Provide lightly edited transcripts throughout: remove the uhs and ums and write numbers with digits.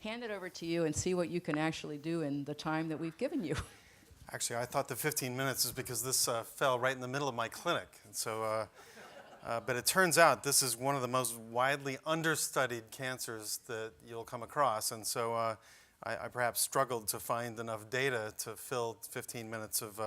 hand it over to you and see what you can actually do in the time that we've given you. Actually, I thought the 15 minutes is because this fell right in the middle of my clinic. And so, but it turns out this is one of the most widely understudied cancers that you'll come across. And so I perhaps struggled to find enough data to fill 15 minutes of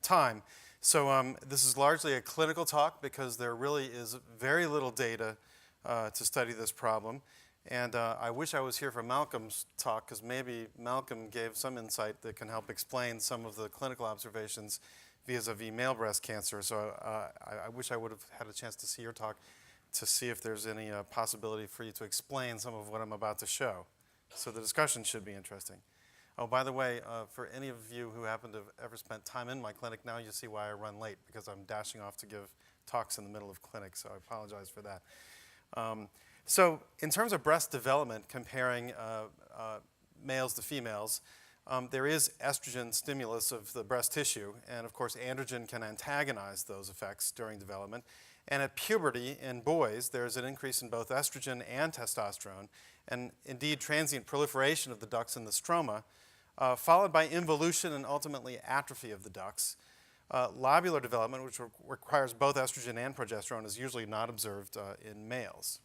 time. So this is largely a clinical talk because there really is very little data to study this problem. And I wish I was here for Malcolm's talk because maybe Malcolm gave some insight that can help explain some of the clinical observations vis-a-vis male breast cancer. So I wish I would have had a chance to see your talk to see if there's any possibility for you to explain some of what I'm about to show. So the discussion should be interesting. Oh, by the way, for any of you who happen to have ever spent time in my clinic, now you see why I run late, because I'm dashing off to give talks in the middle of clinic, so I apologize for that. So in terms of breast development, comparing males to females, there is estrogen stimulus of the breast tissue, and of course androgen can antagonize those effects during development. And at puberty in boys, there's an increase in both estrogen and testosterone, and indeed transient proliferation of the ducts in the stroma, followed by involution and ultimately atrophy of the ducts. Lobular development, which requires both estrogen and progesterone, is usually not observed in males.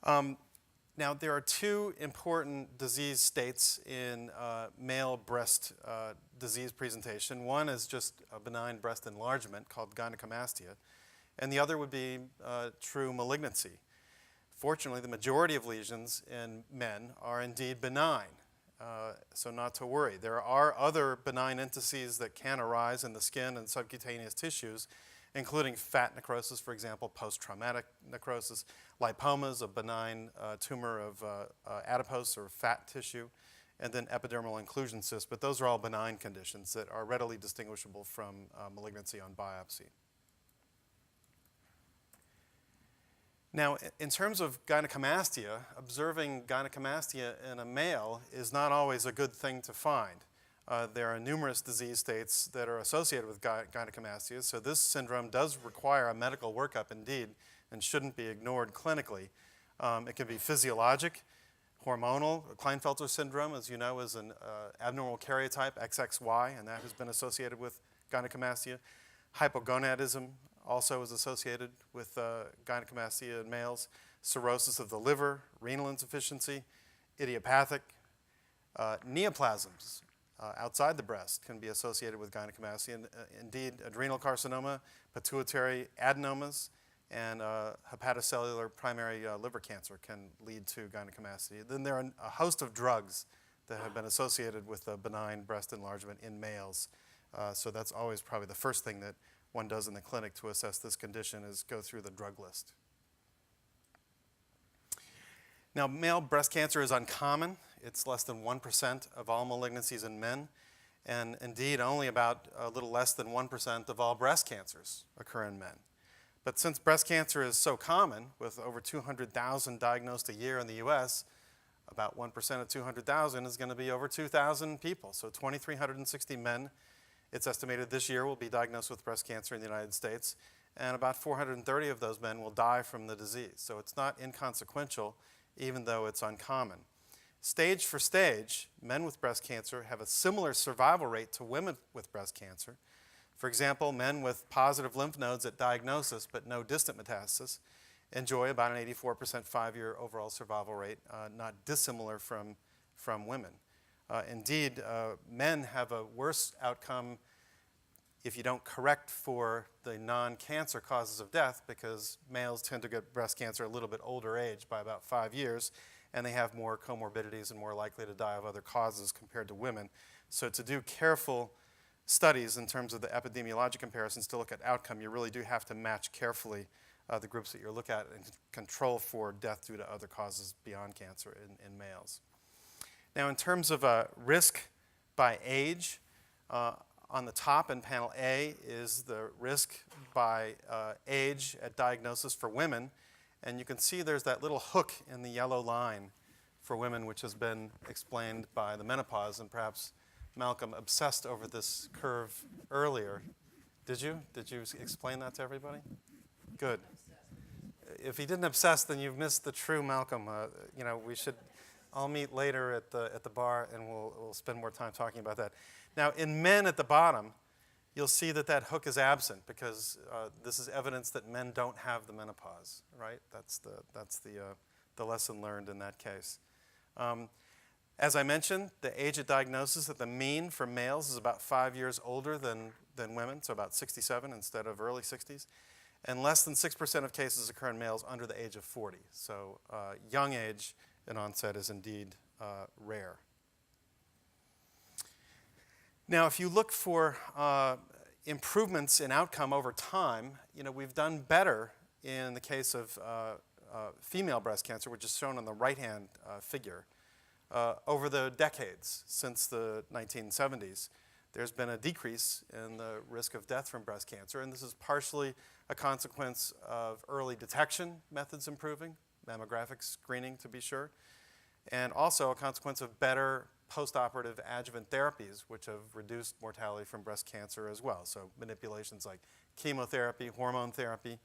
Now, there are two important disease states in male breast disease presentation. One is just a benign breast enlargement called gynecomastia, and the other would be true malignancy. Fortunately, the majority of lesions in men are indeed benign, so not to worry. There are other benign entices that can arise in the skin and subcutaneous tissues, including fat necrosis, for example, post-traumatic necrosis, lipomas, a benign tumor of adipose or fat tissue, and then epidermal inclusion cysts. But those are all benign conditions that are readily distinguishable from malignancy on biopsy. Now, in terms of gynecomastia, observing gynecomastia in a male is not always a good thing to find. There are numerous disease states that are associated with gynecomastia, so this syndrome does require a medical workup indeed and shouldn't be ignored clinically. It can be physiologic, hormonal. Klinefelter syndrome, as you know, is an abnormal karyotype, XXY, and that has been associated with gynecomastia. Hypogonadism also is associated with gynecomastia in males. Cirrhosis of the liver, renal insufficiency, idiopathic. Neoplasms outside the breast can be associated with gynecomastia. And, indeed, adrenal carcinoma, pituitary adenomas, and hepatocellular primary liver cancer can lead to gynecomastia. Then there are a host of drugs that have been associated with benign breast enlargement in males. So that's always probably the first thing that one does in the clinic to assess this condition is go through the drug list. Now, male breast cancer is uncommon. It's less than 1% of all malignancies in men. And indeed, only about a little less than 1% of all breast cancers occur in men. But since breast cancer is so common, with over 200,000 diagnosed a year in the US, about 1% of 200,000 is going to be over 2,000 people. So 2,360 men, it's estimated this year, will be diagnosed with breast cancer in the United States. And about 430 of those men will die from the disease. So it's not inconsequential, even though it's uncommon. Stage for stage, men with breast cancer have a similar survival rate to women with breast cancer. For example, men with positive lymph nodes at diagnosis but no distant metastasis enjoy about an 84% 5-year overall survival rate, not dissimilar from women. Indeed, men have a worse outcome if you don't correct for the non-cancer causes of death, because males tend to get breast cancer a little bit older age, by about 5 years, and they have more comorbidities and more likely to die of other causes compared to women. So to do careful studies in terms of the epidemiologic comparisons to look at outcome, you really do have to match carefully the groups that you look at and control for death due to other causes beyond cancer in males. Now, in terms of risk by age, on the top in panel A is the risk by age at diagnosis for women. And you can see there's that little hook in the yellow line for women, which has been explained by the menopause. And perhaps Malcolm obsessed over this curve earlier. Did you? Did you explain that to everybody? Good. if he didn't obsess, then you've missed the true Malcolm. We should all meet later at the bar, and we'll spend more time talking about that. Now, in men at the bottom, you'll see that hook is absent because this is evidence that men don't have the menopause, right? That's the lesson learned in that case. As I mentioned, the age of diagnosis, that the mean for males is about 5 years older than women, so about 67 instead of early 60s. And less than 6% of cases occur in males under the age of 40. So young age in onset is indeed rare. Now, if you look for improvements in outcome over time, we've done better in the case of female breast cancer, which is shown on the right-hand figure. Over the decades since the 1970s, there's been a decrease in the risk of death from breast cancer, and this is partially a consequence of early detection methods improving, mammographic screening to be sure, and also a consequence of better postoperative adjuvant therapies, which have reduced mortality from breast cancer as well. So manipulations like chemotherapy, hormone therapy,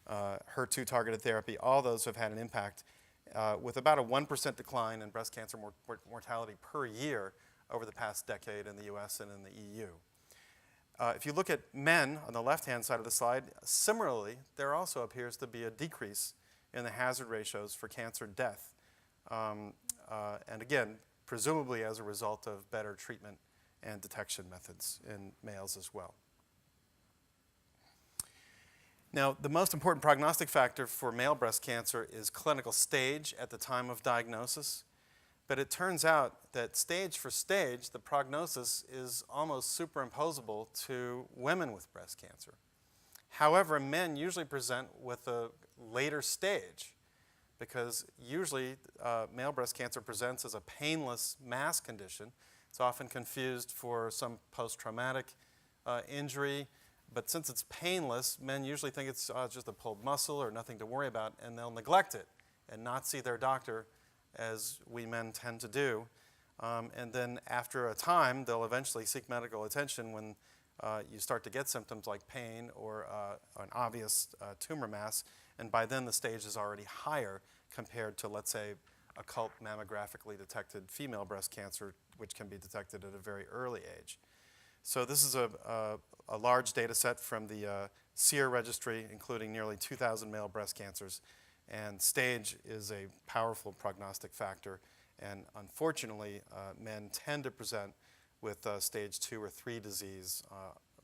HER2-targeted therapy, all those have had an impact with about a 1% decline in breast cancer mortality per year over the past decade in the US and in the EU. If you look at men on the left-hand side of the slide, similarly, there also appears to be a decrease in the hazard ratios for cancer death. And again, presumably as a result of better treatment and detection methods in males as well. Now, the most important prognostic factor for male breast cancer is clinical stage at the time of diagnosis. But it turns out that stage for stage, the prognosis is almost superimposable to women with breast cancer. However, men usually present with a later stage because usually male breast cancer presents as a painless mass condition. It's often confused for some post-traumatic injury. But since it's painless, men usually think it's just a pulled muscle or nothing to worry about, and they'll neglect it and not see their doctor, as we men tend to do. And then after a time, they'll eventually seek medical attention when you start to get symptoms like pain or an obvious tumor mass. And by then, the stage is already higher compared to, let's say, occult mammographically detected female breast cancer, which can be detected at a very early age. So this is a large data set from the SEER registry, including nearly 2,000 male breast cancers. And stage is a powerful prognostic factor. And unfortunately, men tend to present with stage 2 or 3 disease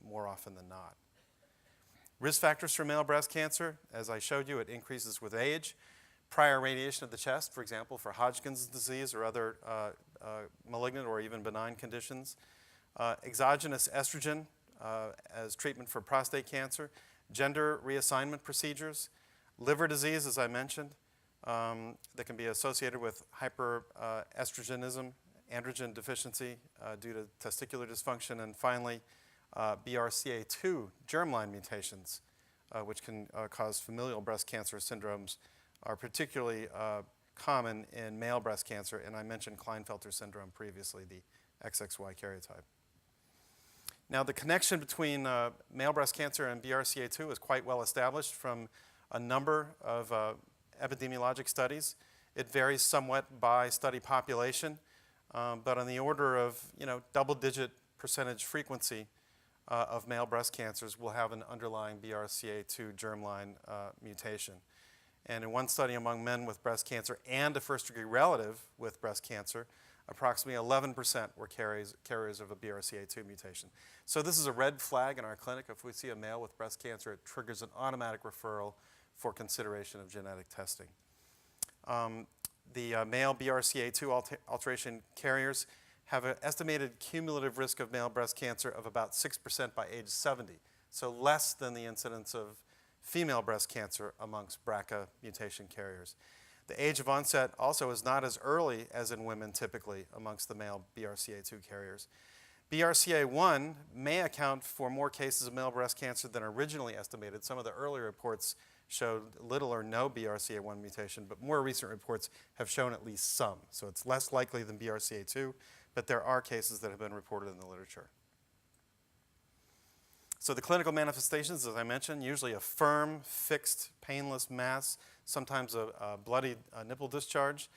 more often than not. Risk factors for male breast cancer, as I showed you, it increases with age. Prior radiation of the chest, for example, for Hodgkin's disease or other malignant or even benign conditions. Exogenous estrogen as treatment for prostate cancer. Gender reassignment procedures. Liver disease, as I mentioned, that can be associated with hyperestrogenism, androgen deficiency due to testicular dysfunction, and finally, BRCA2 germline mutations, which can cause familial breast cancer syndromes, are particularly common in male breast cancer, and I mentioned Klinefelter syndrome previously, the XXY karyotype. Now, the connection between male breast cancer and BRCA2 is quite well established from a number of epidemiologic studies. It varies somewhat by study population, but on the order of double-digit percentage frequency of male breast cancers will have an underlying BRCA2 germline mutation. And in one study among men with breast cancer and a first-degree relative with breast cancer, approximately 11% were carriers of a BRCA2 mutation. So this is a red flag in our clinic. If we see a male with breast cancer, it triggers an automatic referral for consideration of genetic testing. The male BRCA2 alteration carriers have an estimated cumulative risk of male breast cancer of about 6% by age 70, so less than the incidence of female breast cancer amongst BRCA mutation carriers. The age of onset also is not as early as in women typically amongst the male BRCA2 carriers. BRCA1 may account for more cases of male breast cancer than originally estimated. Some of the early reports showed little or no BRCA1 mutation, but more recent reports have shown at least some. So it's less likely than BRCA2, but there are cases that have been reported in the literature. So the clinical manifestations, as I mentioned, usually a firm, fixed, painless mass, sometimes a bloody nipple discharge.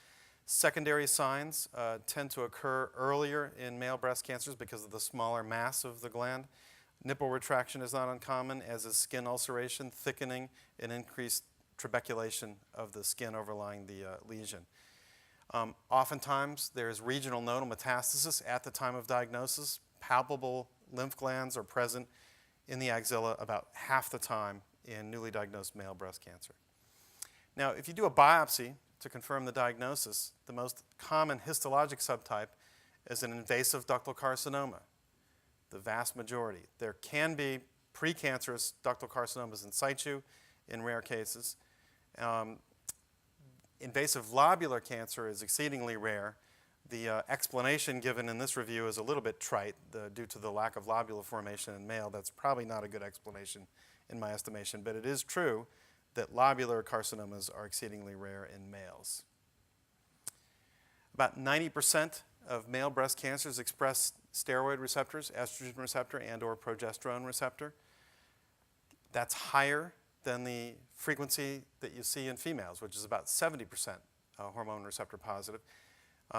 Secondary signs tend to occur earlier in male breast cancers because of the smaller mass of the gland. Nipple retraction is not uncommon, as is skin ulceration, thickening, and increased trabeculation of the skin overlying the lesion. Oftentimes, there is regional nodal metastasis at the time of diagnosis. Palpable lymph glands are present in the axilla about half the time in newly diagnosed male breast cancer. Now, if you do a biopsy to confirm the diagnosis, the most common histologic subtype is an invasive ductal carcinoma, the vast majority. There can be precancerous ductal carcinomas in situ in rare cases. Invasive lobular cancer is exceedingly rare. The explanation given in this review is a little bit trite due to the lack of lobule formation in male. That's probably not a good explanation in my estimation, but it is true that lobular carcinomas are exceedingly rare in males. About 90% of male breast cancers express steroid receptors, estrogen receptor and or progesterone receptor. That's higher than the frequency that you see in females, which is about 70% hormone receptor positive.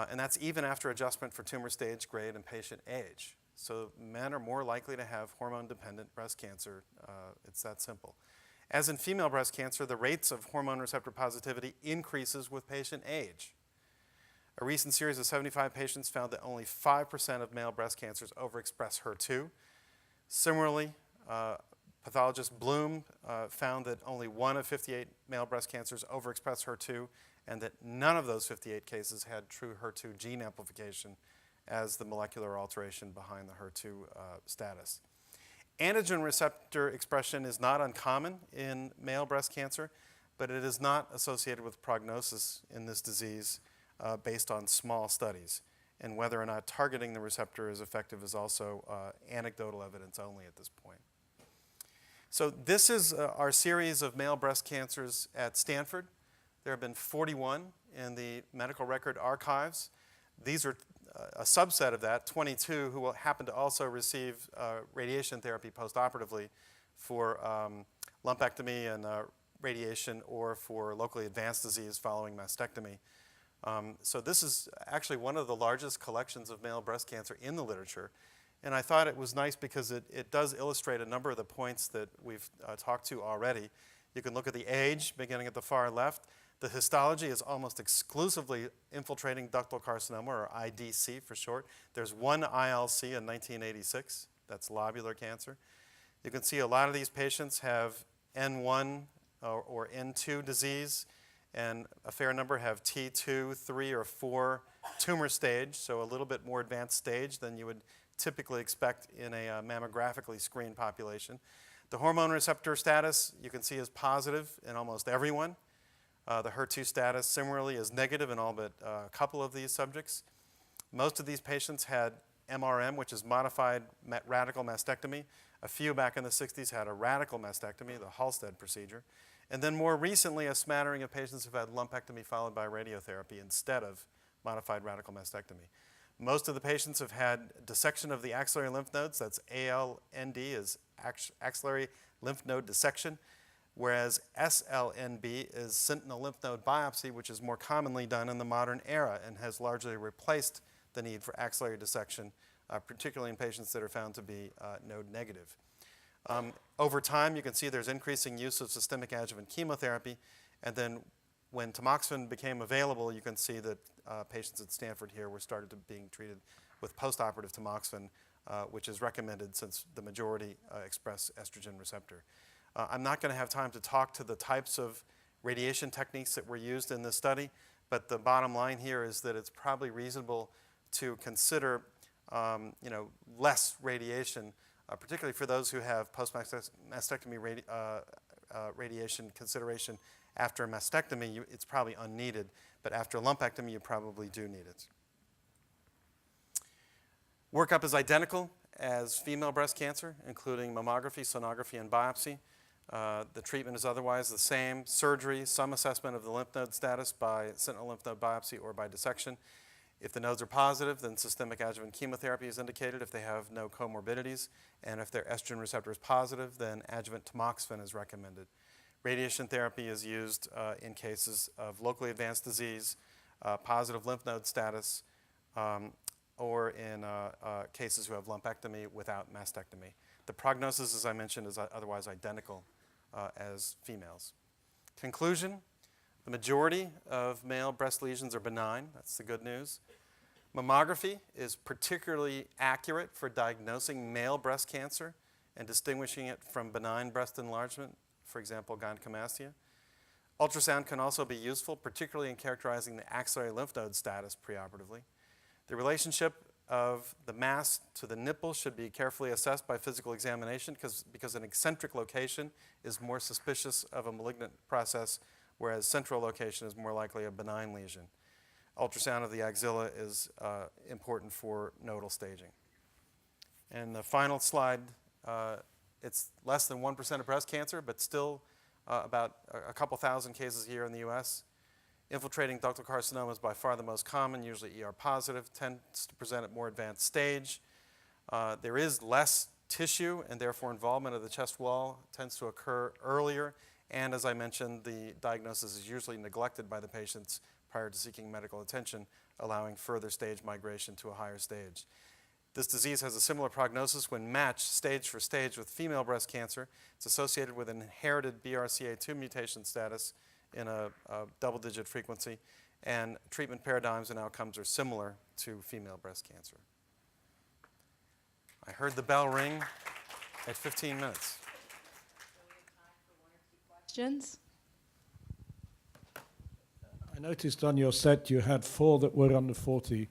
And that's even after adjustment for tumor stage, grade, and patient age. So men are more likely to have hormone-dependent breast cancer. It's that simple. As in female breast cancer, the rates of hormone receptor positivity increases with patient age. A recent series of 75 patients found that only 5% of male breast cancers overexpress HER2. Similarly, pathologist Bloom found that only 1 of 58 male breast cancers overexpress HER2, and that none of those 58 cases had true HER2 gene amplification as the molecular alteration behind the HER2 status. Androgen receptor expression is not uncommon in male breast cancer, but it is not associated with prognosis in this disease based on small studies. And whether or not targeting the receptor is effective is also anecdotal evidence only at this point. So this is our series of male breast cancers at Stanford. There have been 41 in the medical record archives. These are a subset of that, 22 who will happen to also receive radiation therapy postoperatively for lumpectomy and radiation or for locally advanced disease following mastectomy. So this is actually one of the largest collections of male breast cancer in the literature. And I thought it was nice because it does illustrate a number of the points that we've talked to already. You can look at the age, beginning at the far left. The histology is almost exclusively infiltrating ductal carcinoma, or IDC for short. There's one ILC in 1986. That's lobular cancer. You can see a lot of these patients have N1 or N2 disease, and a fair number have T2, 3, or 4 tumor stage, so a little bit more advanced stage than you would typically expect in a mammographically screened population. The hormone receptor status you can see is positive in almost everyone. The HER2 status similarly is negative in all but a couple of these subjects. Most of these patients had MRM, which is modified radical mastectomy. A few back in the 60s had a radical mastectomy, the Halsted procedure. And then more recently, a smattering of patients have had lumpectomy followed by radiotherapy instead of modified radical mastectomy. Most of the patients have had dissection of the axillary lymph nodes. That's ALND, is axillary lymph node dissection, whereas SLNB is sentinel lymph node biopsy, which is more commonly done in the modern era and has largely replaced the need for axillary dissection, particularly in patients that are found to be node negative. Over time, you can see there's increasing use of systemic adjuvant chemotherapy, and then when tamoxifen became available, you can see that patients at Stanford here were started to being treated with postoperative tamoxifen, which is recommended since the majority express estrogen receptor. I'm not going to have time to talk to the types of radiation techniques that were used in this study, but the bottom line here is that it's probably reasonable to consider less radiation, particularly for those who have post-mastectomy radiation consideration. After mastectomy, it's probably unneeded, but after lumpectomy, you probably do need it. Workup is identical as female breast cancer, including mammography, sonography, and biopsy. The treatment is otherwise the same: surgery, some assessment of the lymph node status by sentinel lymph node biopsy or by dissection. If the nodes are positive, then systemic adjuvant chemotherapy is indicated if they have no comorbidities. And if their estrogen receptor is positive, then adjuvant tamoxifen is recommended. Radiation therapy is used in cases of locally advanced disease, positive lymph node status, or in cases who have lumpectomy without mastectomy. The prognosis, as I mentioned, is otherwise identical as females. Conclusion, the majority of male breast lesions are benign. That's the good news. Mammography is particularly accurate for diagnosing male breast cancer and distinguishing it from benign breast enlargement, for example, gynecomastia. Ultrasound can also be useful, particularly in characterizing the axillary lymph node status preoperatively. The relationship of the mass to the nipple should be carefully assessed by physical examination because an eccentric location is more suspicious of a malignant process, whereas central location is more likely a benign lesion. Ultrasound of the axilla is important for nodal staging. And the final slide, it's less than 1% of breast cancer, but still about a couple thousand cases a year in the US. Infiltrating ductal carcinoma is by far the most common, usually ER positive, tends to present at more advanced stage. There is less tissue and therefore involvement of the chest wall tends to occur earlier. And as I mentioned, the diagnosis is usually neglected by the patients prior to seeking medical attention, allowing further stage migration to a higher stage. This disease has a similar prognosis when matched stage for stage with female breast cancer. It's associated with an inherited BRCA2 mutation status in a double-digit frequency, and treatment paradigms and outcomes are similar to female breast cancer. I heard the bell ring at 15 minutes. Questions? I noticed on your set you had 4 that were under 40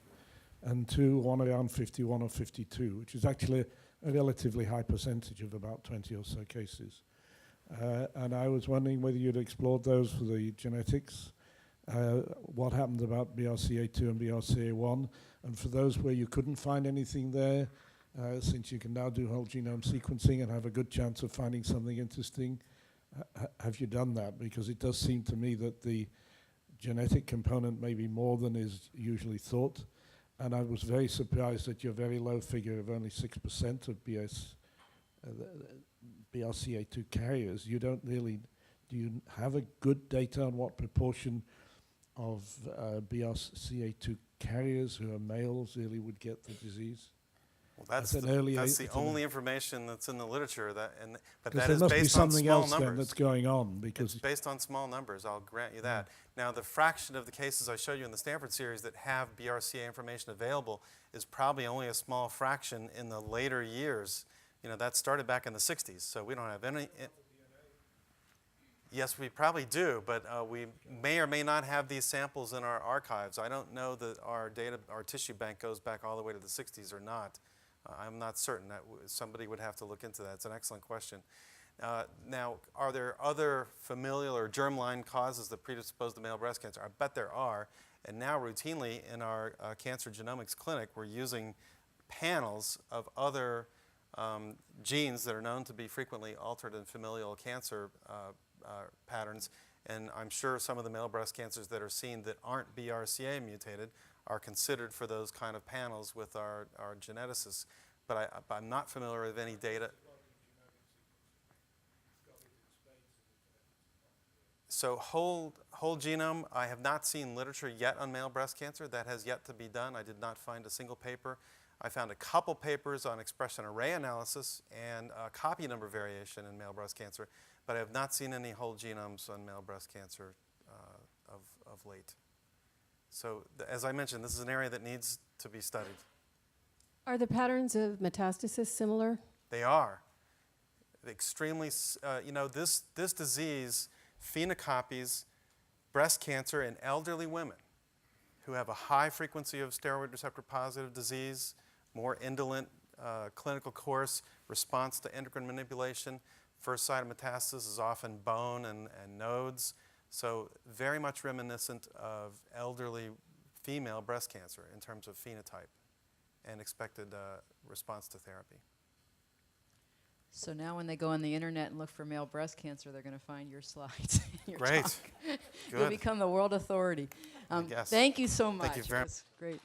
and 2, one around 51 or 52, which is actually a relatively high percentage of about 20 or so cases. And I was wondering whether you'd explored those for the genetics, what happened about BRCA2 and BRCA1, and for those where you couldn't find anything there, since you can now do whole genome sequencing and have a good chance of finding something interesting, have you done that? Because it does seem to me that the genetic component may be more than is usually thought. And I was very surprised at your very low figure of only 6% of BRCA2 carriers. You don't really, do you have a good data on what proportion of BRCA2 carriers who are males really would get the disease? Well, that's the only information that's in the literature, but that is based on small numbers. There must be something else then that's going on, because it's based on small numbers, I'll grant you that. Now, the fraction of the cases I showed you in the Stanford series that have BRCA information available is probably only a small fraction in the later years. You know, that started back in the 60s, so we don't have any. Yes, we probably do, but we may or may not have these samples in our archives. I don't know that our tissue bank goes back all the way to the 60s or not. I'm not certain. That somebody would have to look into that. It's an excellent question. Now, are there other familial or germline causes that predispose to male breast cancer? I bet there are. And now routinely in our cancer genomics clinic, we're using panels of other genes that are known to be frequently altered in familial cancer patterns. And I'm sure some of the male breast cancers that are seen that aren't BRCA mutated are considered for those kind of panels with our geneticists. But I'm not familiar with any data. So whole genome, I have not seen literature yet on male breast cancer. That has yet to be done. I did not find a single paper. I found a couple papers on expression array analysis and copy number variation in male breast cancer, but I have not seen any whole genomes on male breast cancer of late. So as I mentioned, this is an area that needs to be studied. Are the patterns of metastasis similar? They are. Extremely, this disease phenocopies breast cancer in elderly women who have a high frequency of steroid receptor positive disease, more indolent clinical course, response to endocrine manipulation. First site of metastasis is often bone and nodes. So very much reminiscent of elderly female breast cancer in terms of phenotype and expected response to therapy. So now when they go on the internet and look for male breast cancer, they're going to find your slides. Your Great. talk. Good. You'll become the world authority. Yes. Thank you so much. Thank you very It was great.